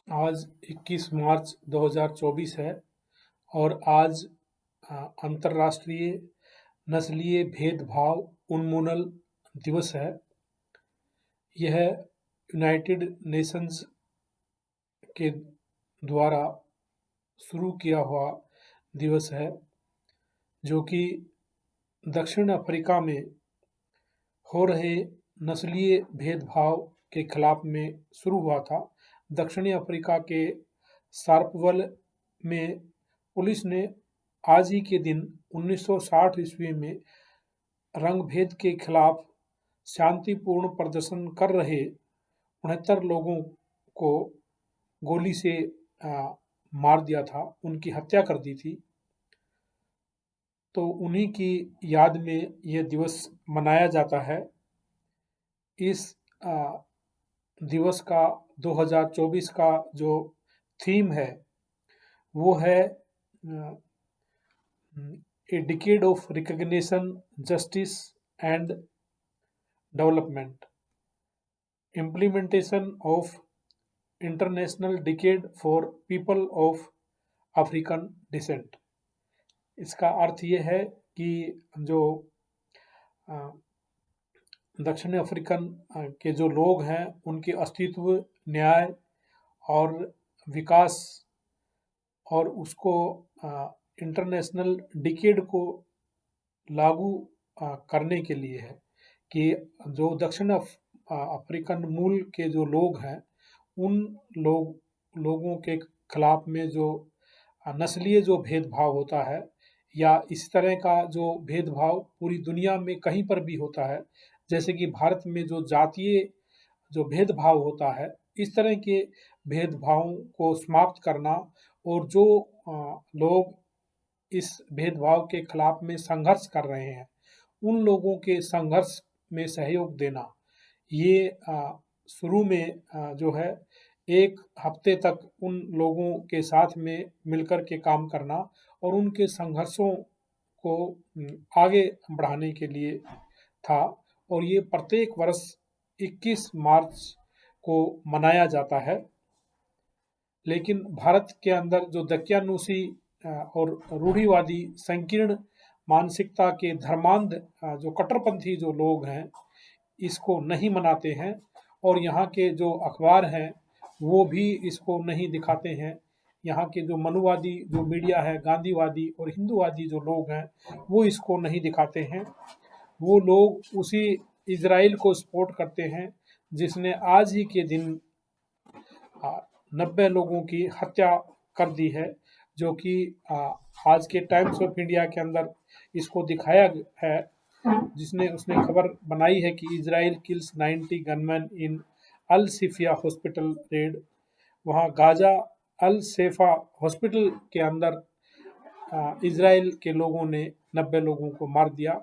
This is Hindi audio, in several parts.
आज 21 मार्च 2024 है और आज अंतर्राष्ट्रीय नस्लीय भेदभाव उन्मूलन दिवस है। यह यूनाइटेड नेशंस के द्वारा शुरू किया हुआ दिवस है, जो कि दक्षिण अफ्रीका में हो रहे नस्लीय भेदभाव के खिलाफ में शुरू हुआ था। दक्षिणी अफ्रीका के शार्पवल में पुलिस ने आज ही के दिन 1960 ईस्वी में रंगभेद के खिलाफ शांतिपूर्ण प्रदर्शन कर रहे 69 लोगों को गोली से मार दिया था, उनकी हत्या कर दी थी। तो उन्हीं की याद में यह दिवस मनाया जाता है। इस दिवस का 2024 का जो थीम है वो है a decade of recognition, justice and development, implementation of international decade for people of African descent. इसका अर्थ ये है कि जो दक्षिण अफ्रीकन के जो लोग हैं उनके अस्तित्व, न्याय और विकास और उसको इंटरनेशनल डिकेड को लागू करने के लिए है कि जो दक्षिण अफ्रीकन मूल के जो लोग हैं उन लोगों के खिलाफ में जो नस्लीय जो भेदभाव होता है या इस तरह का जो भेदभाव पूरी दुनिया में कहीं पर भी होता है, जैसे कि भारत में जो जातीय जो भेदभाव होता है, इस तरह के भेदभावों को समाप्त करना और जो लोग इस भेदभाव के खिलाफ में संघर्ष कर रहे हैं उन लोगों के संघर्ष में सहयोग देना। ये शुरू में जो है एक हफ्ते तक उन लोगों के साथ में मिलकर के काम करना और उनके संघर्षों को आगे बढ़ाने के लिए था, और ये प्रत्येक वर्ष 21 मार्च को मनाया जाता है। लेकिन भारत के अंदर जो दकियानूसी और रूढ़िवादी संकीर्ण मानसिकता के धर्मांध जो कट्टरपंथी जो लोग हैं इसको नहीं मनाते हैं, और यहाँ के जो अखबार हैं वो भी इसको नहीं दिखाते हैं। यहाँ के जो मनुवादी जो मीडिया है, गांधीवादी और हिंदूवादी जो लोग हैं वो इसको नहीं दिखाते हैं। वो लोग उसी इजराइल को सपोर्ट करते हैं जिसने आज ही के दिन 90 लोगों की हत्या कर दी है, जो कि आज के टाइम्स ऑफ इंडिया के अंदर इसको दिखाया है, जिसने उसने खबर बनाई है कि इजराइल किल्स 90 गनमैन इन अल सिफिया हॉस्पिटल रेड। वहाँ गाजा अल सेफा हॉस्पिटल के अंदर इजराइल के लोगों ने 90 लोगों को मार दिया।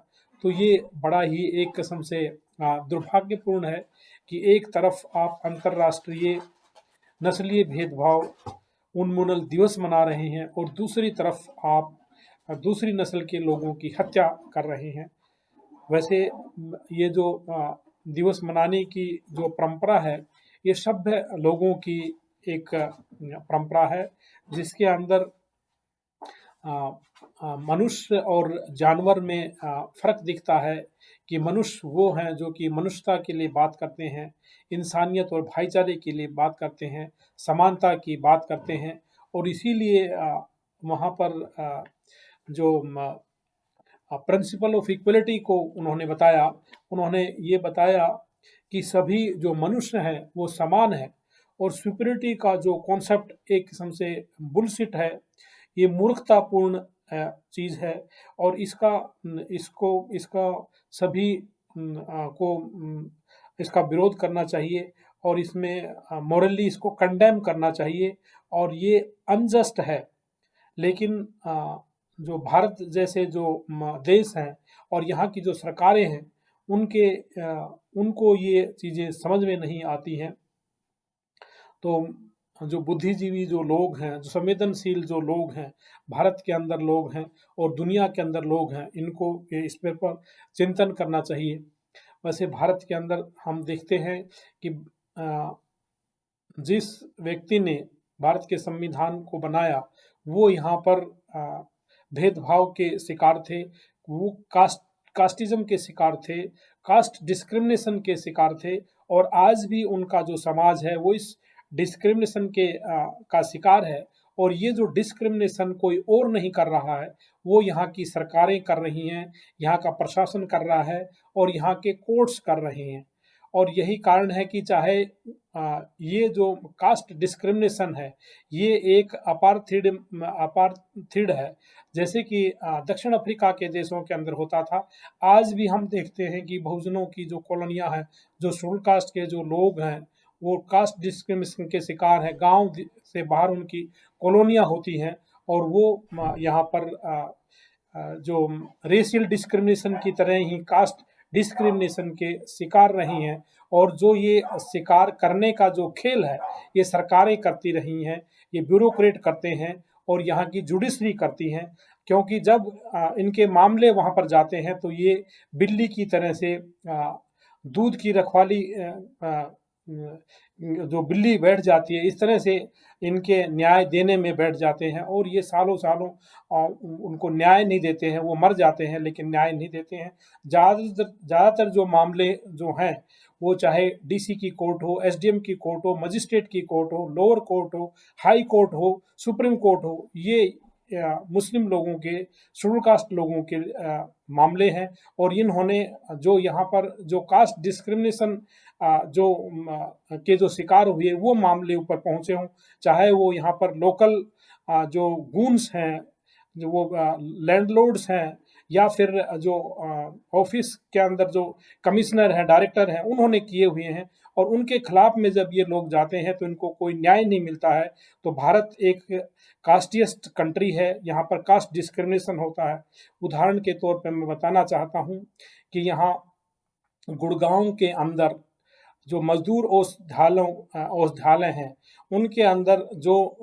तो ये बड़ा ही एक किस्म से दुर्भाग्यपूर्ण है कि एक तरफ आप अंतर्राष्ट्रीय नस्लीय भेदभाव उन्मूलन दिवस मना रहे हैं और दूसरी तरफ आप दूसरी नस्ल के लोगों की हत्या कर रहे हैं। वैसे ये जो दिवस मनाने की जो परंपरा है ये सभ्य लोगों की एक परंपरा है, जिसके अंदर मनुष्य और जानवर में फर्क दिखता है कि मनुष्य वो हैं जो कि मनुष्यता के लिए बात करते हैं, इंसानियत और भाईचारे के लिए बात करते हैं, समानता की बात करते हैं। और इसीलिए वहाँ पर जो प्रिंसिपल ऑफ इक्वलिटी को उन्होंने बताया, उन्होंने ये बताया कि सभी जो मनुष्य हैं वो समान है, और सुपीरियरिटी का जो कॉन्सेप्ट एक किस्म से बुलशिट है, ये मूर्खतापूर्ण चीज़ है, और इसका सभी को इसका विरोध करना चाहिए और इसमें मॉरली इसको कंडेम करना चाहिए, और ये अनजस्ट है। लेकिन जो भारत जैसे जो देश हैं और यहाँ की जो सरकारें हैं उनको ये चीज़ें समझ में नहीं आती हैं। तो जो बुद्धिजीवी जो लोग हैं, जो संवेदनशील जो लोग हैं, भारत के अंदर लोग हैं और दुनिया के अंदर लोग हैं, इनको इस पर चिंतन करना चाहिए। वैसे भारत के अंदर हम देखते हैं कि जिस व्यक्ति ने भारत के संविधान को बनाया, वो यहाँ पर भेदभाव के शिकार थे, वो कास्टिज्म के शिकार थे, कास्ट डिस्क्रिमिनेशन के शिकार थे, और आज भी उनका जो समाज है वो इस डिस्क्रिमिनेशन का शिकार है। और ये जो डिस्क्रिमिनेशन कोई और नहीं कर रहा है, वो यहाँ की सरकारें कर रही हैं, यहाँ का प्रशासन कर रहा है, और यहाँ के कोर्ट्स कर रहे हैं। और यही कारण है कि चाहे ये जो कास्ट डिस्क्रिमिनेशन है, ये एक अपार्थीड है, जैसे कि दक्षिण अफ्रीका के देशों के अंदर होता था। आज भी हम देखते हैं कि बहुजनों की जो कॉलोनियां हैं, जो शेड्यूल कास्ट के जो लोग हैं, वो कास्ट डिस्क्रिमिनेशन के शिकार हैं। गांव से बाहर उनकी कॉलोनियां होती हैं, और वो यहाँ पर जो रेशियल डिस्क्रिमिनेशन की तरह ही कास्ट डिस्क्रिमिनेशन के शिकार रही हैं। और जो ये शिकार करने का जो खेल है, ये सरकारें करती रही हैं, ये ब्यूरोक्रेट करते हैं, और यहाँ की जुडिशरी करती हैं। क्योंकि जब इनके मामले वहाँ पर जाते हैं, तो ये बिल्ली की तरह से दूध की रखवाली जो बिल्ली बैठ जाती है, इस तरह से इनके न्याय देने में बैठ जाते हैं, और ये सालों सालों उनको न्याय नहीं देते हैं। वो मर जाते हैं लेकिन न्याय नहीं देते हैं। ज़्यादातर जो मामले जो हैं, वो चाहे डीसी की कोर्ट हो, एसडीएम की कोर्ट हो, मजिस्ट्रेट की कोर्ट हो, लोअर कोर्ट हो, हाई कोर्ट हो, सुप्रीम कोर्ट हो, ये मुस्लिम लोगों के, शेड्यूल कास्ट लोगों के मामले हैं। और इन्होंने जो यहाँ पर जो कास्ट डिस्क्रिमिनेशन के जो शिकार हुए, वो मामले ऊपर पहुंचे हों, चाहे वो यहाँ पर लोकल जो गूंस हैं, जो वो लैंडलॉर्ड्स हैं, या फिर जो ऑफिस के अंदर जो कमिश्नर हैं, डायरेक्टर हैं, उन्होंने किए हुए हैं। और उनके खिलाफ में जब ये लोग जाते हैं तो इनको कोई न्याय नहीं मिलता है। तो भारत एक कास्टिस्ट कंट्री है, यहाँ पर कास्ट डिस्क्रिमिनेशन होता है। उदाहरण के तौर पर मैं बताना चाहता हूँ कि यहाँ गुड़गांव के अंदर जो मजदूर औषधालय हैं, उनके अंदर जो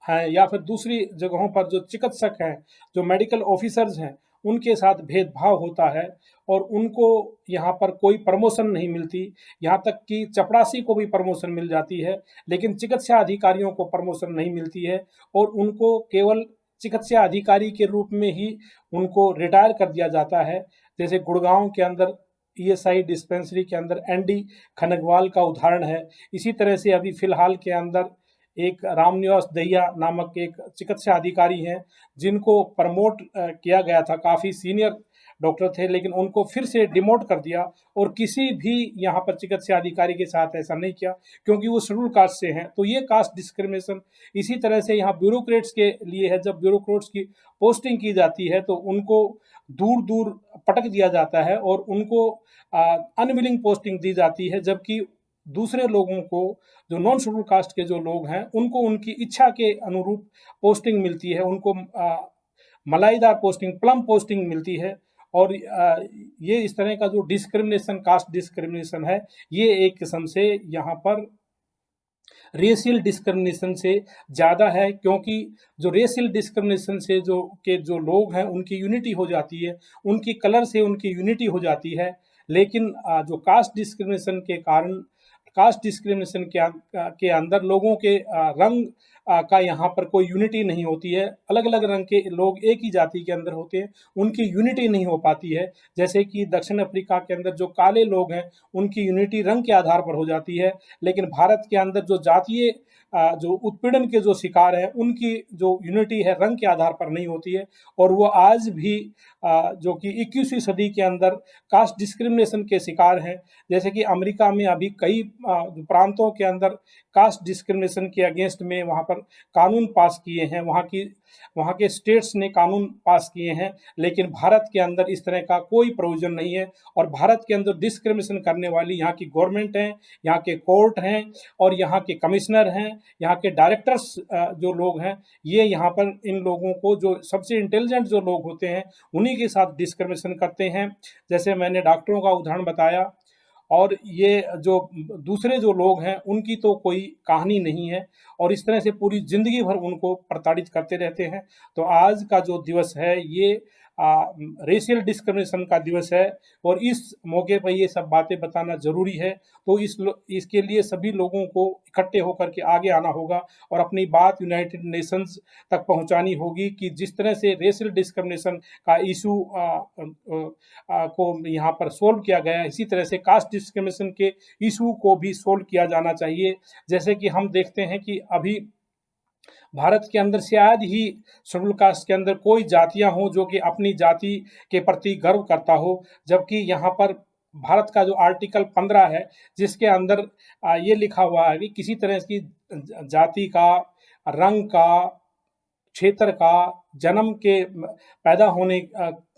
हैं, या फिर दूसरी जगहों पर जो चिकित्सक हैं, जो मेडिकल ऑफिसर्स हैं, उनके साथ भेदभाव होता है, और उनको यहाँ पर कोई प्रमोशन नहीं मिलती। यहाँ तक कि चपरासी को भी प्रमोशन मिल जाती है, लेकिन चिकित्सा अधिकारियों को प्रमोशन नहीं मिलती है, और उनको केवल चिकित्सा अधिकारी के रूप में ही उनको रिटायर कर दिया जाता है। जैसे गुड़गांव के अंदर ईएसआई डिस्पेंसरी के अंदर एनडी खनगवाल का उदाहरण है। इसी तरह से अभी फिलहाल के अंदर एक रामनिवास दहिया नामक एक चिकित्सा अधिकारी हैं, जिनको प्रमोट किया गया था, काफ़ी सीनियर डॉक्टर थे, लेकिन उनको फिर से डिमोट कर दिया, और किसी भी यहाँ पर चिकित्सा अधिकारी के साथ ऐसा नहीं किया, क्योंकि वो शेड्यूल कास्ट से हैं। तो ये कास्ट डिस्क्रिमिनेशन इसी तरह से यहाँ ब्यूरोक्रेट्स के लिए है। जब ब्यूरोक्रेट्स की पोस्टिंग की जाती है, तो उनको दूर दूर पटक दिया जाता है, और उनको अनविलिंग पोस्टिंग दी जाती है, जबकि दूसरे लोगों को, जो नॉन शेड्यूल कास्ट के जो लोग हैं, उनको उनकी इच्छा के अनुरूप पोस्टिंग मिलती है। उनको मलाईदार पोस्टिंग, प्लम पोस्टिंग मिलती है। और ये इस तरह का जो डिस्क्रिमिनेशन, कास्ट डिस्क्रिमिनेशन है, ये एक किस्म से यहाँ पर रेशियल डिस्क्रिमिनेशन से ज़्यादा है। क्योंकि जो रेशियल डिस्क्रिमिनेशन से जो लोग हैं, उनकी यूनिटी हो जाती है, उनकी कलर से उनकी यूनिटी हो जाती है। लेकिन जो कास्ट डिस्क्रिमिनेशन के कारण, कास्ट डिस्क्रिमिनेशन के अंदर लोगों के रंग का यहाँ पर कोई यूनिटी नहीं होती है। अलग अलग रंग के लोग एक ही जाति के अंदर होते हैं, उनकी यूनिटी नहीं हो पाती है। जैसे कि दक्षिण अफ्रीका के अंदर जो काले लोग हैं, उनकी यूनिटी रंग के आधार पर हो जाती है। लेकिन भारत के अंदर जो जातीय जो उत्पीड़न के जो शिकार हैं, उनकी जो यूनिटी है रंग के आधार पर नहीं होती है। और वो आज भी जो कि 21वीं सदी के अंदर कास्ट डिस्क्रिमिनेशन के शिकार हैं। जैसे कि अमेरिका में अभी कई प्रांतों के अंदर कास्ट डिस्क्रिमिनेशन के अगेंस्ट में वहाँ पर कानून पास किए हैं, वहाँ के स्टेट्स ने कानून पास किए हैं। लेकिन भारत के अंदर इस तरह का कोई प्रोविजन नहीं है। और भारत के अंदर डिस्क्रिमिनेशन करने वाली यहाँ की गवर्नमेंट है, यहाँ के कोर्ट हैं, और यहाँ के कमिश्नर हैं, यहाँ के डायरेक्टर्स जो लोग हैं, ये यहाँ पर इन लोगों को, जो सबसे इंटेलिजेंट जो लोग होते हैं, उन्हीं के साथ डिस्क्रिमिनेशन करते हैं। जैसे मैंने डॉक्टरों का उदाहरण बताया, और ये जो दूसरे जो लोग हैं, उनकी तो कोई कहानी नहीं है, और इस तरह से पूरी ज़िंदगी भर उनको प्रताड़ित करते रहते हैं। तो आज का जो दिवस है, ये रेशियल डिस्क्रिमिनेशन का दिवस है और इस मौके पर ये सब बातें बताना ज़रूरी है। तो इसके लिए सभी लोगों को इकट्ठे होकर के आगे आना होगा और अपनी बात यूनाइटेड नेशंस तक पहुंचानी होगी कि जिस तरह से रेशियल डिस्क्रिमिनेशन का इशू को यहाँ पर सोल्व किया गया, इसी तरह से कास्ट डिस्क्रिमिनेशन के इशू को भी सोल्व किया जाना चाहिए। जैसे कि हम देखते हैं कि अभी भारत के अंदर शायद ही शेड्यूल कास्ट के अंदर कोई जातियां हों जो कि अपनी जाति के प्रति गर्व करता हो, जबकि यहाँ पर भारत का जो आर्टिकल 15 है, जिसके अंदर ये लिखा हुआ है कि किसी तरह की जाति का, रंग का, क्षेत्र का, जन्म के पैदा होने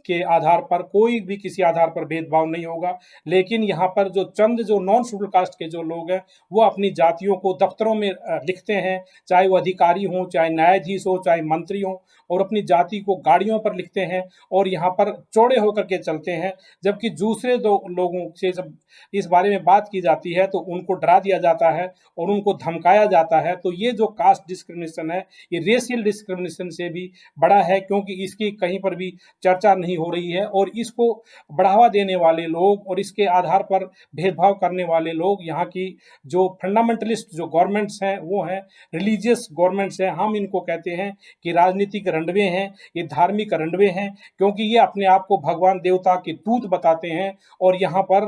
के आधार पर कोई भी किसी आधार पर भेदभाव नहीं होगा। लेकिन यहाँ पर जो चंद जो नॉन शेड्यूल कास्ट के जो लोग हैं, वो अपनी जातियों को दफ्तरों में लिखते हैं, चाहे वो अधिकारी हों, चाहे न्यायाधीश हो, चाहे मंत्री हों, और अपनी जाति को गाड़ियों पर लिखते हैं और यहाँ पर चौड़े होकर के चलते हैं। जबकि दूसरे दो लोगों से जब इस बारे में बात की जाती है तो उनको डरा दिया जाता है और उनको धमकाया जाता है। तो ये जो कास्ट डिस्क्रिमिनेशन है, ये रेशियल डिस्क्रिमिनेशन से भी बड़ा है, क्योंकि इसकी कहीं पर भी चर्चा नहीं हो रही है और इसको बढ़ावा देने वाले लोग और इसके आधार पर भेदभाव करने वाले लोग यहाँ की जो फंडामेंटलिस्ट जो गवर्नमेंट्स हैं वो हैं रिलीजियस गवर्नमेंट्स हैं। हम इनको कहते हैं कि राजनीतिक रंडवे हैं, ये धार्मिक रंडवे हैं, क्योंकि ये अपने आप को भगवान देवता के दूत बताते हैं और यहाँ पर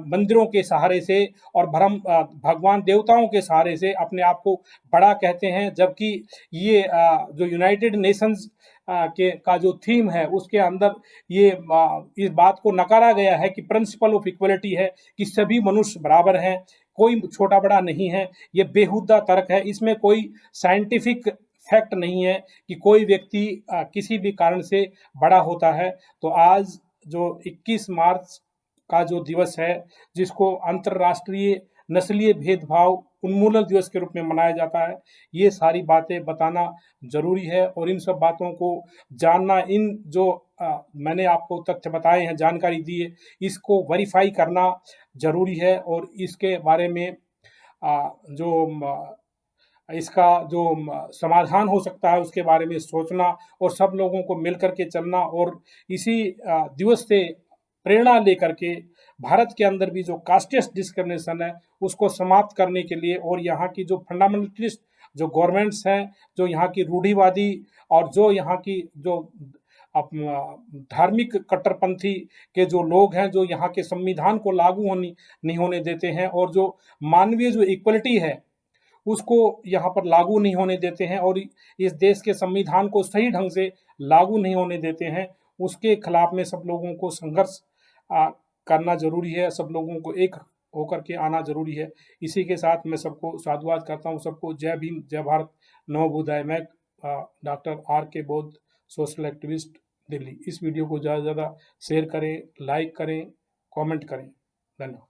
मंदिरों के सहारे से और भगवान देवताओं के सहारे से अपने आप को बड़ा कहते हैं। जबकि ये जो यूनाइटेड नेशंस के का जो थीम है उसके अंदर ये इस बात को नकारा गया है कि प्रिंसिपल ऑफ इक्वलिटी है कि सभी मनुष्य बराबर हैं, कोई छोटा बड़ा नहीं है। ये बेहुदा तर्क है, इसमें कोई साइंटिफिक फैक्ट नहीं है कि कोई व्यक्ति किसी भी कारण से बड़ा होता है। तो आज जो 21 मार्च का जो दिवस है, जिसको अंतर्राष्ट्रीय नस्लीय भेदभाव उन्मूलन दिवस के रूप में मनाया जाता है, ये सारी बातें बताना जरूरी है और इन सब बातों को जानना, इन जो मैंने आपको तथ्य बताए हैं, जानकारी दी है, इसको वेरीफाई करना जरूरी है और इसके बारे में इसका जो समाधान हो सकता है उसके बारे में सोचना और सब लोगों को मिलकर के चलना और इसी दिवस से प्रेरणा लेकर के भारत के अंदर भी जो कास्टियस डिस्क्रिमिनेशन है उसको समाप्त करने के लिए और यहाँ की जो फंडामेंटलिस्ट जो गवर्नमेंट्स हैं, जो यहाँ की रूढ़िवादी और जो यहाँ की जो धार्मिक कट्टरपंथी के जो लोग हैं, जो यहाँ के संविधान को लागू नहीं होने देते हैं और जो मानवीय जो इक्वलिटी है उसको यहाँ पर लागू नहीं होने देते हैं और इस देश के संविधान को सही ढंग से लागू नहीं होने देते हैं, उसके खिलाफ में सब लोगों को संघर्ष करना जरूरी है। सब लोगों को एक होकर के आना जरूरी है। इसी के साथ मैं सबको साधुवाद करता हूँ। सबको जय भीम, जय भारत, नमो बुद्धाय। मैं डॉक्टर R.K. बोध, सोशल एक्टिविस्ट, दिल्ली। इस वीडियो को ज़्यादा से ज़्यादा शेयर करें, लाइक करें, कमेंट करें। धन्यवाद।